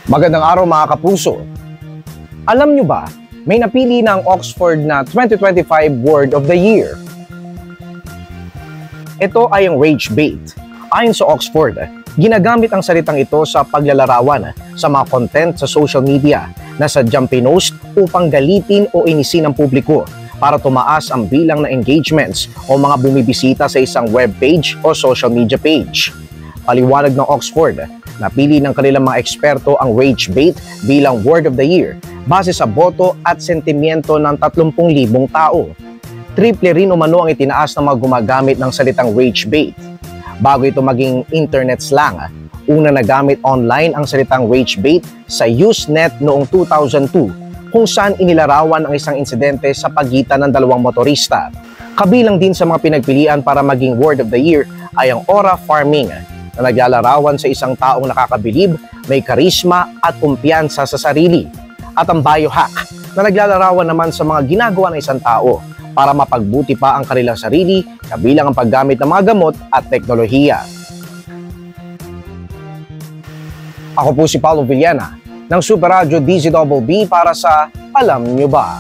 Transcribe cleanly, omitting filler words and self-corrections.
Magandang araw mga kapuso. Alam nyo ba, may napili na ang Oxford na 2025 Word of the Year. Ito ay ang rage bait. Ayon sa Oxford, ginagamit ang salitang ito sa paglalarawan sa mga content sa social media na sadyang pinost upang galitin o inisin ang publiko para tumaas ang bilang na engagements o mga bumibisita sa isang web page o social media page. Paliwanag ng Oxford, napili ng kanilang mga eksperto ang rage bait bilang Word of the Year base sa boto at sentimiento ng 30,000 tao. Triple rin umano ang itinaas ng mga gumagamit ng salitang rage bait. Bago ito maging internet slang, una nagamit online ang salitang rage bait sa Usenet noong 2002 kung saan inilarawan ang isang insidente sa pagitan ng dalawang motorista. Kabilang din sa mga pinagpilian para maging Word of the Year ay ang aura farming, na naglalarawan sa isang taong nakakabilib, may karisma at kumpiyansa sa sarili. At ang biohack, na naglalarawan naman sa mga ginagawa ng isang tao para mapagbuti pa ang kanilang sarili, kabilang ang paggamit ng mga gamot at teknolohiya. Ako po si Paulo Villena ng Super Radio DZBB para sa Alam Nyo Ba?